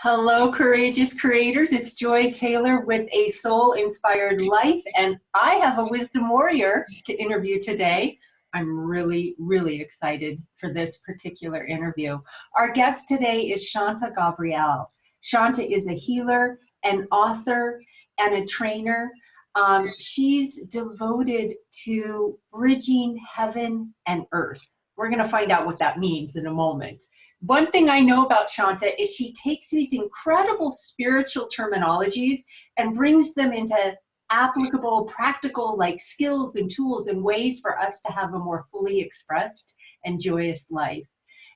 Hello, courageous creators. It's Joy Taylor with A Soul Inspired Life, and I have a wisdom warrior to interview today. I'm really excited for this particular interview. Our guest today is Shanta Gabriel. Shanta is a healer, an author, and a trainer. She's devoted to bridging heaven and earth. We're going to find out what that means in a moment. One thing I know about Shanta is she takes these incredible spiritual terminologies and brings them into applicable, practical skills and tools and ways for us to have a more fully expressed and joyous life.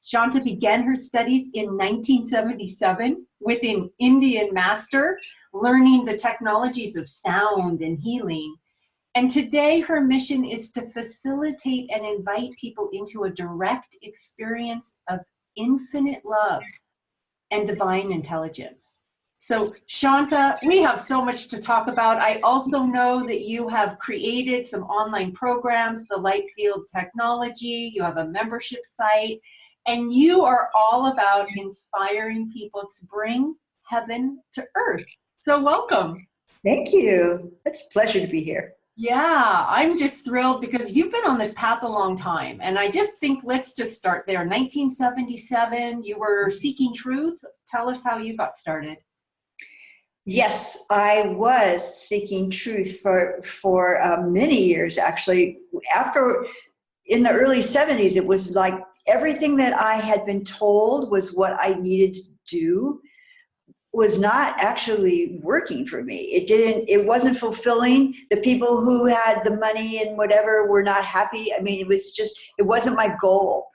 Shanta began her studies in 1977 with an Indian master, learning the technologies of sound and healing. And today her mission is to facilitate and invite people into a direct experience of infinite love and divine intelligence. So Shanta, we have so much to talk about. I also know that you have created some online programs, the Light Field Technology, you have a membership site, and you are all about inspiring people to bring heaven to earth. So welcome. Thank you. It's a pleasure to be here. Yeah, I'm just thrilled because you've been on this path a long time. And I just think let's just start there. 1977, you were seeking truth. Tell us how you got started. Yes, I was seeking truth for many years, actually. In the early 70s, it was like everything that I had been told was what I needed to do was not actually working for me. It wasn't fulfilling. The people who had the money and whatever were not happy. I mean, it wasn't my goal.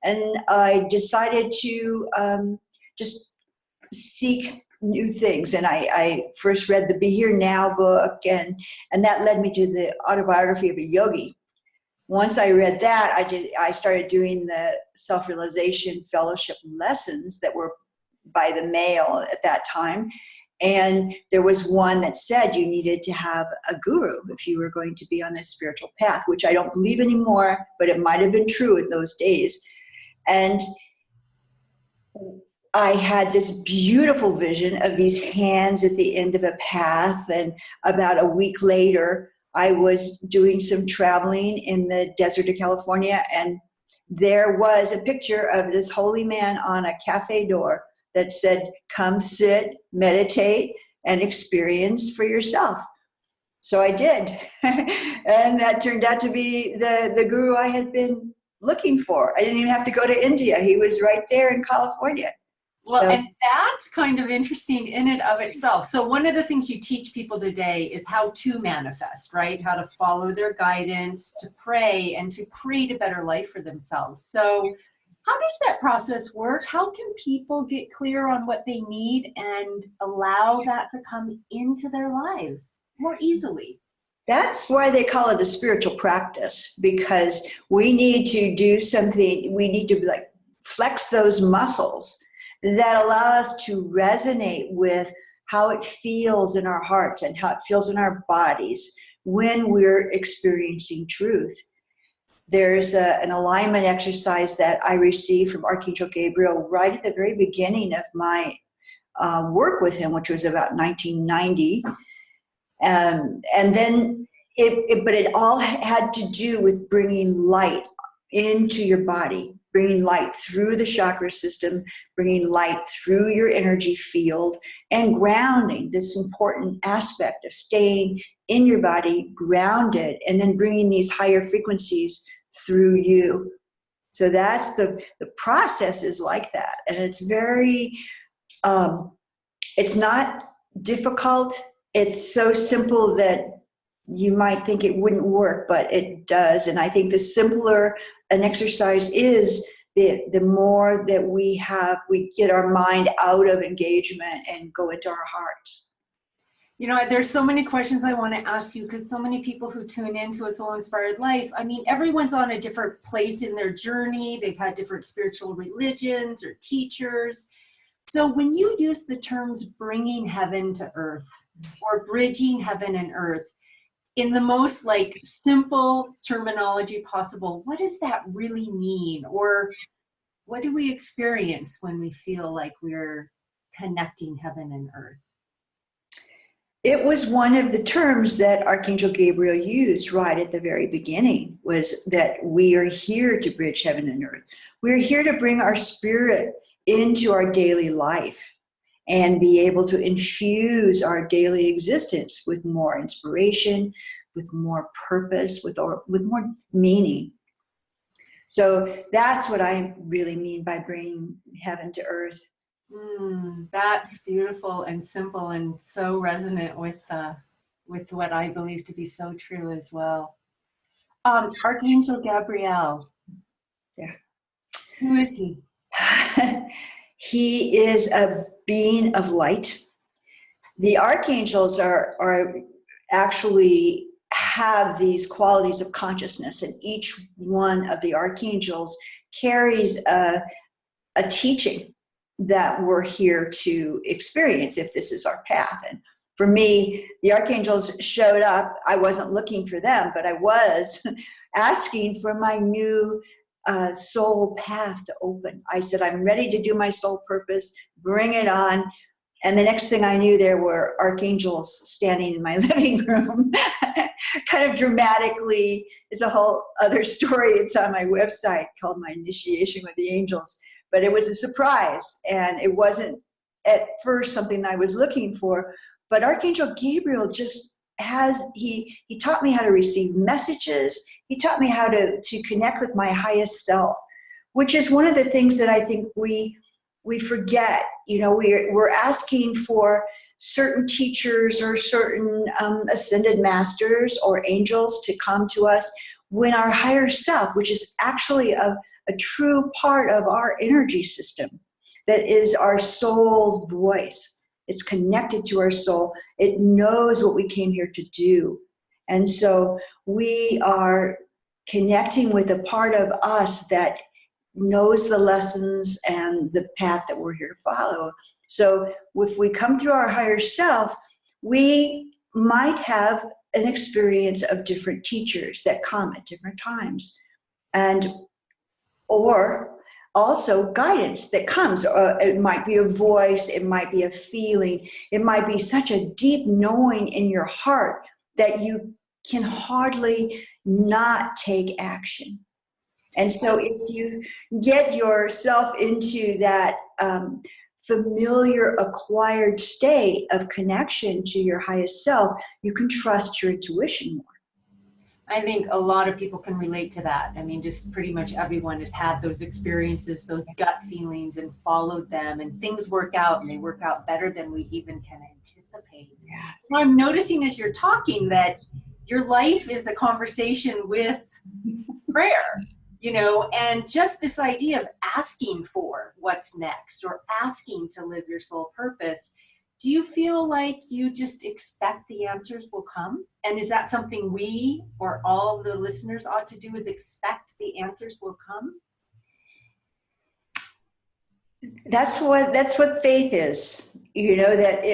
And I decided to just seek new things. And I first read the Be Here Now book, and that led me to the autobiography of a yogi. Once I read that, I started doing the self-realization fellowship lessons that were by the mail at that time. And there was one that said you needed to have a guru if you were going to be on this spiritual path, which I don't believe anymore, but it might have been true in those days. And I had this beautiful vision of these hands at the end of a path. And about a week later, I was doing some traveling in the desert of California. And there was a picture of this holy man on a cafe door that said, come sit, meditate, and experience for yourself. So I did. And that turned out to be the guru I had been looking for. I didn't even have to go to India. He was right there in California. Well, and that's kind of interesting in and of itself. So one of the things you teach people today is how to manifest, right? How to follow their guidance, to pray, and to create a better life for themselves. So how does that process work? How can people get clear on what they need and allow that to come into their lives more easily? That's why they call it a spiritual practice, because we need to do something. We need to flex those muscles that allow us to resonate with how it feels in our hearts and how it feels in our bodies when we're experiencing truth. There's an alignment exercise that I received from Archangel Gabriel right at the very beginning of my work with him, which was about 1990. And then but it all had to do with bringing light into your body, bringing light through the chakra system, bringing light through your energy field, and grounding, this important aspect of staying in your body grounded, and then bringing these higher frequencies through you. So that's the process is like that. And it's very, it's not difficult. It's so simple that you might think it wouldn't work, but it does. And I think the simpler an exercise is, the more that we get our mind out of engagement and go into our hearts. You know, there's so many questions I want to ask you because so many people who tune into A Soul Inspired Life, I mean, everyone's on a different place in their journey. They've had different spiritual religions or teachers. So when you use the terms bringing heaven to earth or bridging heaven and earth, in the most simple terminology possible, what does that really mean? Or what do we experience when we feel like we're connecting heaven and earth? It was one of the terms that Archangel Gabriel used right at the very beginning, was that we are here to bridge heaven and earth. We're here to bring our spirit into our daily life and be able to infuse our daily existence with more inspiration, with more purpose, with more meaning. So that's what I really mean by bringing heaven to earth. That's beautiful and simple and so resonant with what I believe to be so true as well. Archangel Gabriel. Yeah. Who is he? He is a being of light. The archangels are actually have these qualities of consciousness, and each one of the archangels carries a teaching that we're here to experience if this is our path. And for me, the archangels showed up. I wasn't looking for them, but I was asking for my new soul path to open. I said, I'm ready to do my soul purpose, bring it on. And the next thing I knew, there were archangels standing in my living room, kind of dramatically. It's a whole other story. It's on my website called My Initiation with the Angels. But it was a surprise, and it wasn't at first something I was looking for. But Archangel Gabriel just he taught me how to receive messages. He taught me how to connect with my highest self, which is one of the things that I think we forget. You know, we're asking for certain teachers or certain ascended masters or angels to come to us, when our higher self, which is actually a true part of our energy system, that is our soul's voice. It's connected to our soul. It knows what we came here to do. And so we are connecting with a part of us that knows the lessons and the path that we're here to follow. So if we come through our higher self, we might have an experience of different teachers that come at different times. Or also guidance that comes. It might be a voice, it might be a feeling, it might be such a deep knowing in your heart that you can hardly not take action. And so if you get yourself into that familiar acquired state of connection to your highest self, you can trust your intuition more. I think a lot of people can relate to that. I mean, just pretty much everyone has had those experiences, those gut feelings, and followed them, and things work out, and they work out better than we even can anticipate. Yes. So I'm noticing as you're talking that your life is a conversation with prayer, you know, and just this idea of asking for what's next or asking to live your soul purpose. Do you feel like you just expect the answers will come? And is that something we or all the listeners ought to do, is expect the answers will come? That's what faith is. You know, that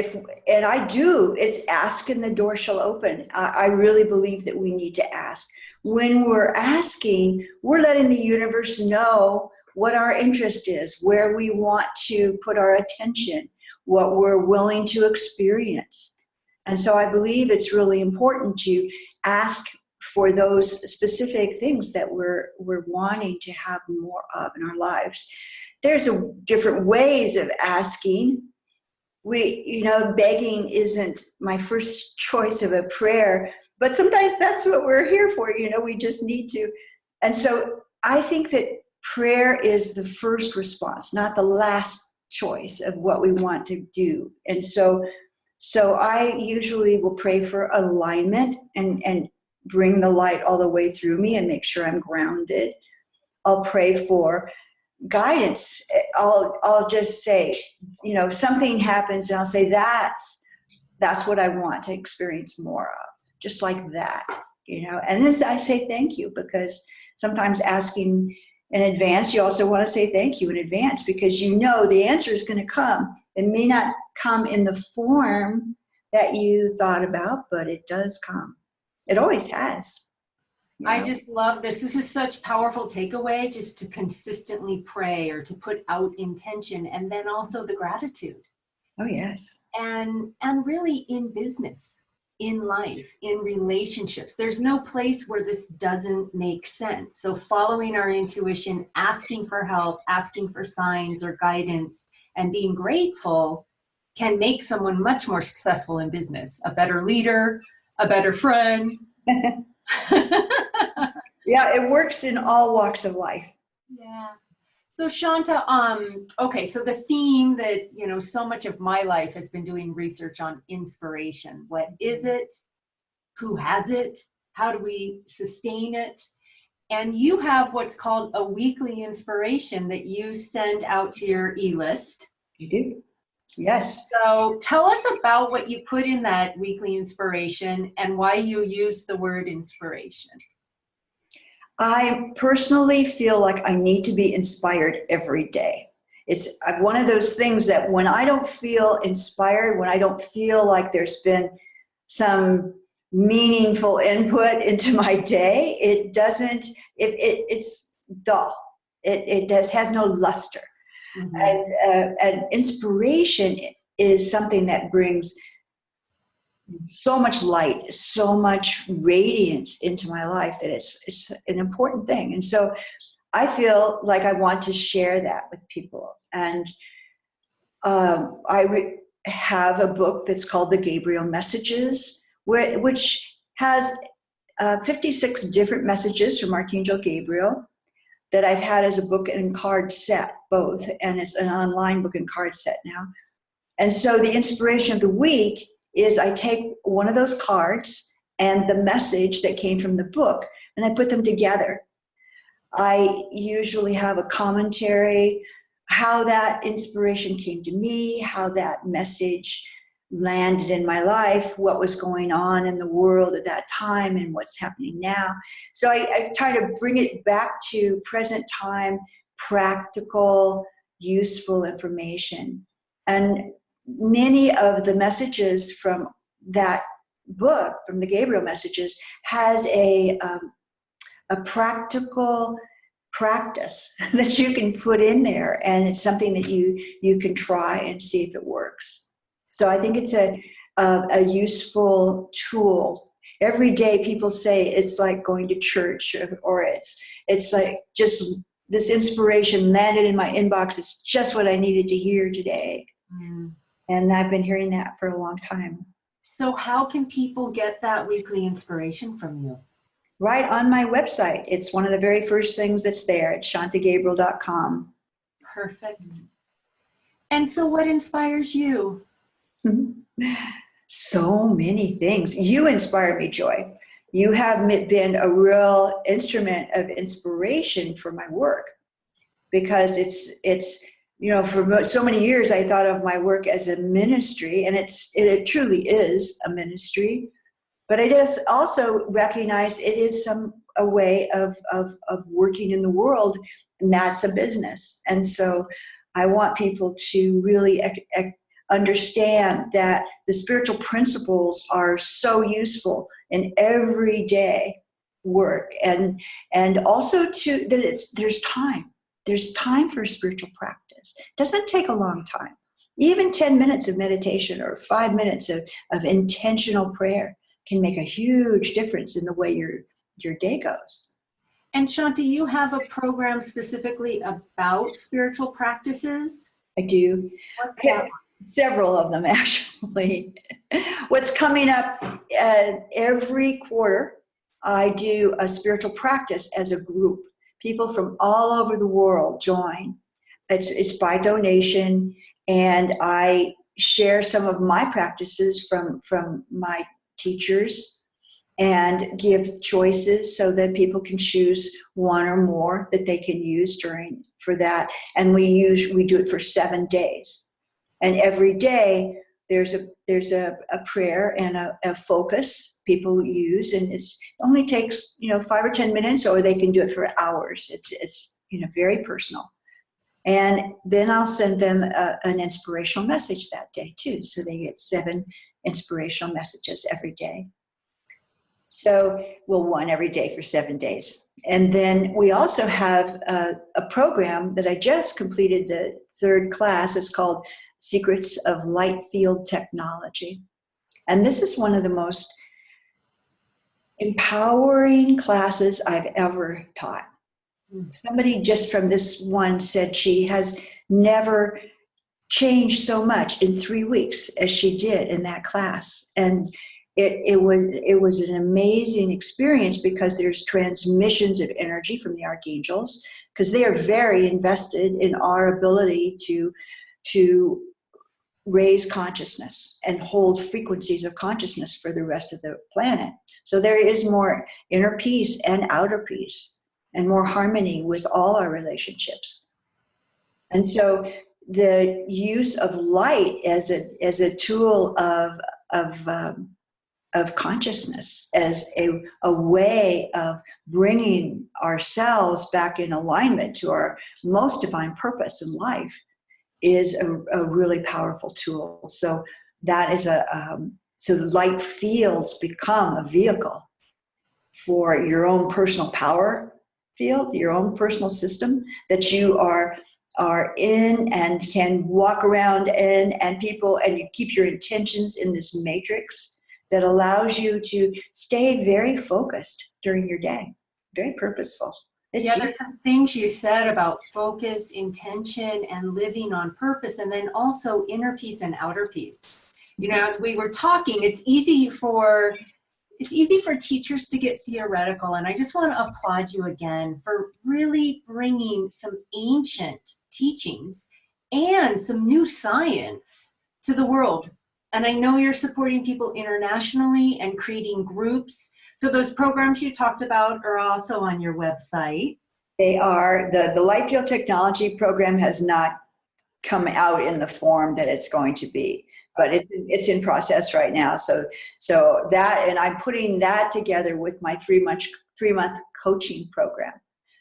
and I do, it's ask and the door shall open. I really believe that we need to ask. When we're asking, we're letting the universe know what our interest is, where we want to put our attention, what we're willing to experience. And so I believe it's really important to ask for those specific things that we're wanting to have more of in our lives. There's different ways of asking. Begging isn't my first choice of a prayer, but sometimes that's what we're here for. We just need to. And so I think that prayer is the first response, not the last choice of what we want to do. And so I usually will pray for alignment and bring the light all the way through me and make sure I'm grounded. I'll pray for guidance. I'll just say, something happens and I'll say, that's what I want to experience more of, just like that, and then I say thank you, because sometimes asking in advance, you also want to say thank you in advance, because the answer is going to come. It may not come in the form that you thought about, but it does come. It always has. I just love this. This is such powerful takeaway, just to consistently pray or to put out intention, and then also the gratitude. Oh, yes. And really in business, in life, in relationships. There's no place where this doesn't make sense. So following our intuition, asking for help, asking for signs or guidance, and being grateful can make someone much more successful in business, a better leader, a better friend. Yeah, it works in all walks of life. Yeah. So Shanta, okay, so the theme that, so much of my life has been doing research on inspiration. What is it? Who has it? How do we sustain it? And you have what's called a weekly inspiration that you send out to your e-list. You do? Yes. So tell us about what you put in that weekly inspiration and why you use the word inspiration. I personally feel like I need to be inspired every day. It's one of those things that when I don't feel inspired, when I don't feel like there's been some meaningful input into my day, it's dull. It has no luster. Mm-hmm. And inspiration is something that brings so much light, so much radiance into my life that it's an important thing. And so I feel like I want to share that with people. And I have a book that's called The Gabriel Messages, which has 56 different messages from Archangel Gabriel that I've had as a book and card set, both. And it's an online book and card set now. And so the inspiration of the week is I take one of those cards and the message that came from the book, and I put them together. I usually have a commentary, how that inspiration came to me, how that message landed in my life, what was going on in the world at that time, and what's happening now. So I try to bring it back to present time, practical, useful information. And many of the messages from that book, from the Gabriel Messages, has a practical practice that you can put in there, and it's something that you can try and see if it works. So I think it's a useful tool. Every day people say it's like going to church, or it's like just this inspiration landed in my inbox. It's just what I needed to hear today. Mm. And I've been hearing that for a long time. So how can people get that weekly inspiration from you? Right on my website. It's one of the very first things that's there at shantagabriel.com. Perfect. And so what inspires you? So many things. You inspire me, Joy. You have been a real instrument of inspiration for my work, because it's for so many years I thought of my work as a ministry, and it truly is a ministry. But I just also recognize it is a way of working in the world, and that's a business. And so I want people to really understand that the spiritual principles are so useful in everyday work, and also that there's time. There's time for spiritual practice. It doesn't take a long time. Even 10 minutes of meditation or 5 minutes of intentional prayer can make a huge difference in the way your day goes. And Shanta, you have a program specifically about spiritual practices? I do. What's that? Several of them, actually. What's coming up every quarter, I do a spiritual practice as a group. People from all over the world join. It's by donation, and I share some of my practices from my teachers and give choices so that people can choose one or more that they can use for that. And we do it for 7 days. And every day there's a prayer and a focus people use, and it only takes 5 or 10 minutes, or they can do it for hours. It's very personal. And then I'll send them an inspirational message that day too. So they get 7 inspirational messages every day. So one every day for 7 days. And then we also have a program that I just completed the 3rd class. It's called Secrets of Light Field Technology. And this is one of the most empowering classes I've ever taught. Somebody just from this one said she has never changed so much in 3 weeks as she did in that class. And it was an amazing experience because there's transmissions of energy from the archangels, because they are very invested in our ability to raise consciousness and hold frequencies of consciousness for the rest of the planet. So there is more inner peace and outer peace and more harmony with all our relationships. And so the use of light as a tool of consciousness, as a way of bringing ourselves back in alignment to our most divine purpose in life, is a really powerful tool. So that is so the light fields become a vehicle for your own personal power field, your own personal system that you are in and can walk around in, and you keep your intentions in this matrix that allows you to stay very focused during your day, very purposeful. There's some things you said about focus, intention, and living on purpose, and then also inner peace and outer peace. You know, as we were talking, it's easy for teachers to get theoretical, and I just want to applaud you again for really bringing some ancient teachings and some new science to the world. And I know you're supporting people internationally and creating groups. So those programs you talked about are also on your website. They are. The Light Field Technology program has not come out in the form that it's going to be, but it's in process right now. So that, and I'm putting that together with my 3-month coaching program,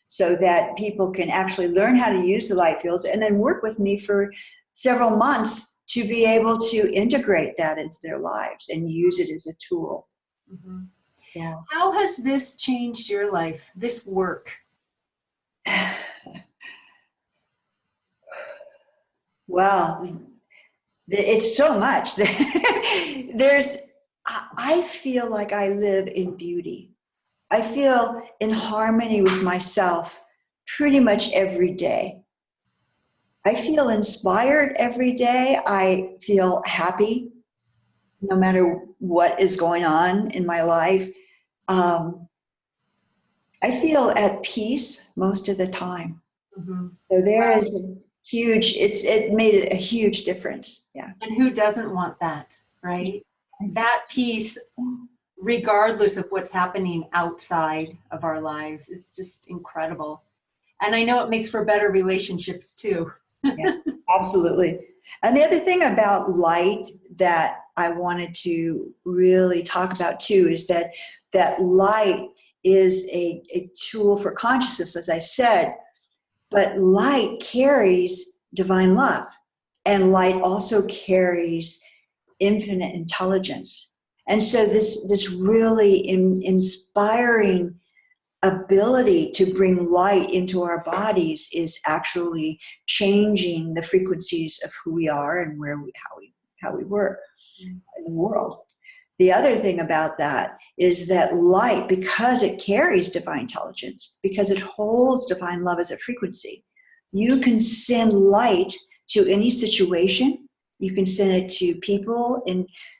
so that people can actually learn how to use the light fields and then work with me for several months to be able to integrate that into their lives and use it as a tool. Mm-hmm. Yeah. How has this changed your life, this work? Well, it's so much. I feel like I live in beauty. I feel in harmony with myself pretty much every day. I feel inspired every day. I feel happy no matter what is going on in my life. I feel at peace most of the time. Mm-hmm. So there is a huge, it made a huge difference. Yeah. And who doesn't want that, right? That peace, regardless of what's happening outside of our lives, is just incredible. And I know it makes for better relationships too. Yeah, absolutely. And the other thing about light that I wanted to really talk about too is that light is a tool for consciousness, as I said, but light carries divine love, and light also carries infinite intelligence. And so this really inspiring ability to bring light into our bodies is actually changing the frequencies of who we are and how we work in the world. The other thing about that is that light, because it carries divine intelligence, because it holds divine love as a frequency, you can send light to any situation. You can send it to people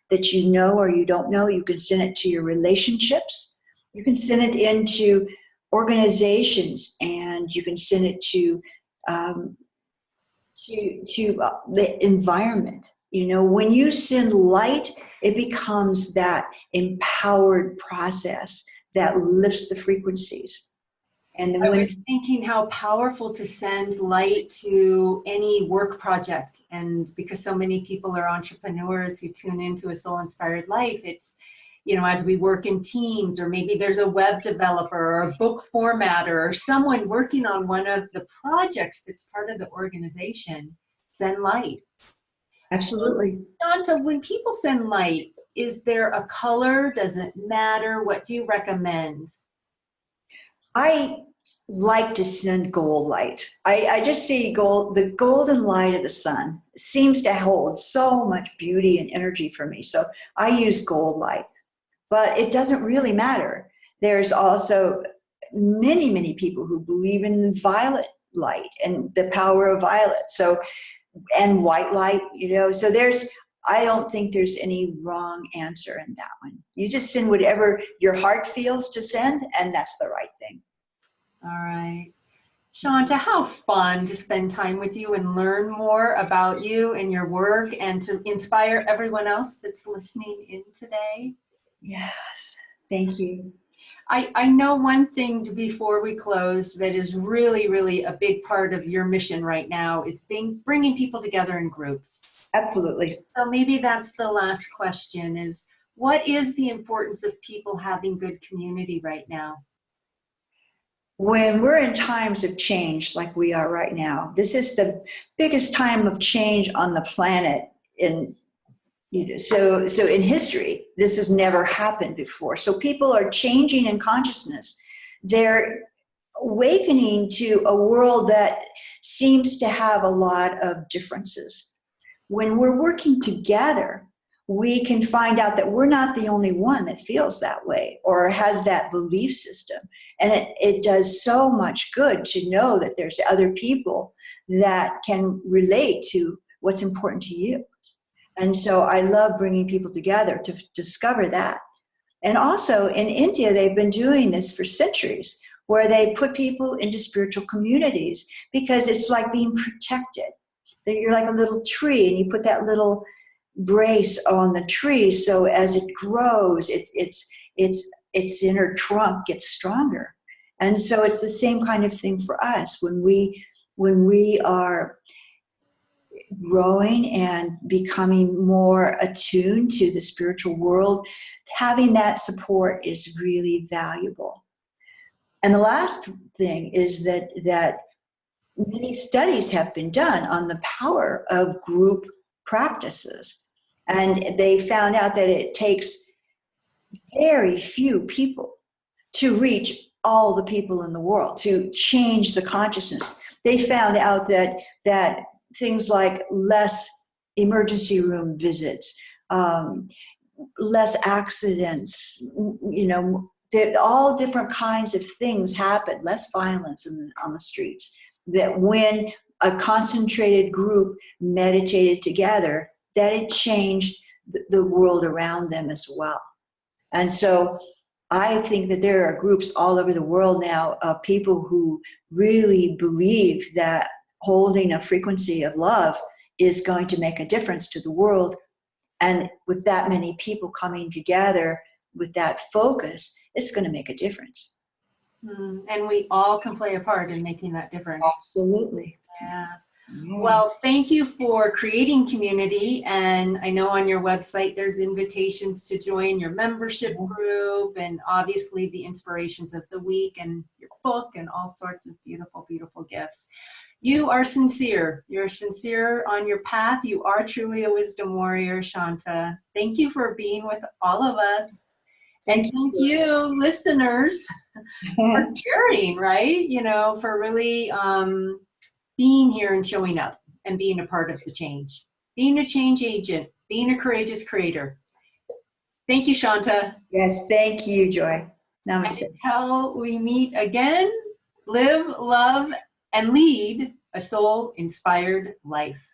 that you know or you don't know. You can send it to your relationships. You can send it into organizations, and you can send it to the environment. You know, when you send light, it becomes that empowered process that lifts the frequencies. And then I was thinking how powerful to send light to any work project. And because so many people are entrepreneurs who tune into a soul-inspired life, it's, you know, as we work in teams, or maybe there's a web developer or a book formatter or someone working on one of the projects that's part of the organization, send light. Absolutely. Shanta, when people send light, is there a color? Does it matter? What do you recommend? I like to send gold light. I just see the golden light of the sun seems to hold so much beauty and energy for me. So I use gold light, but it doesn't really matter. There's also many, many people who believe in violet light and the power of violet. So, and white light, so I don't think there's any wrong answer in that one. You just send whatever your heart feels to send, and that's the right thing. All right. Shanta, how fun to spend time with you and learn more about you and your work and to inspire everyone else that's listening in today. Yes, thank you. I know one thing before we close that is really, really a big part of your mission right now is bringing people together in groups. Absolutely. So maybe that's the last question is, what is the importance of people having good community right now? When we're in times of change like we are right now, this is the biggest time of change on the planet so in history. This has never happened before. So people are changing in consciousness. They're awakening to a world that seems to have a lot of differences. When we're working together, we can find out that we're not the only one that feels that way or has that belief system. And it does so much good to know that there's other people that can relate to what's important to you. And so I love bringing people together to discover that. And also in India, they've been doing this for centuries, where they put people into spiritual communities because it's like being protected. That you're like a little tree, and you put that little brace on the tree, so as it grows, its inner trunk gets stronger. And so it's the same kind of thing for us when we are growing and becoming more attuned to the spiritual world. Having that support is really valuable. And the last thing is that many studies have been done on the power of group practices. And they found out that it takes very few people to reach all the people in the world, to change the consciousness. They found out that things like less emergency room visits, less accidents, all different kinds of things happen, less violence on the streets, that when a concentrated group meditated together, that it changed the world around them as well. And so I think that there are groups all over the world now of people who really believe that holding a frequency of love is going to make a difference to the world. And with that many people coming together with that focus, it's going to make a difference. And we all can play a part in making that difference. Absolutely. Yeah. Well, thank you for creating community. And I know on your website, there's invitations to join your membership group and obviously the inspirations of the week and your book and all sorts of beautiful, beautiful gifts. You are sincere. You're sincere on your path. You are truly a wisdom warrior, Shanta. Thank you for being with all of us. And thank you, listeners, for sharing, right? For really being here and showing up and being a part of the change. Being a change agent, being a courageous creator. Thank you, Shanta. Yes, thank you, Joy. Namaste. And until we meet again, live, love, and lead a soul-inspired life.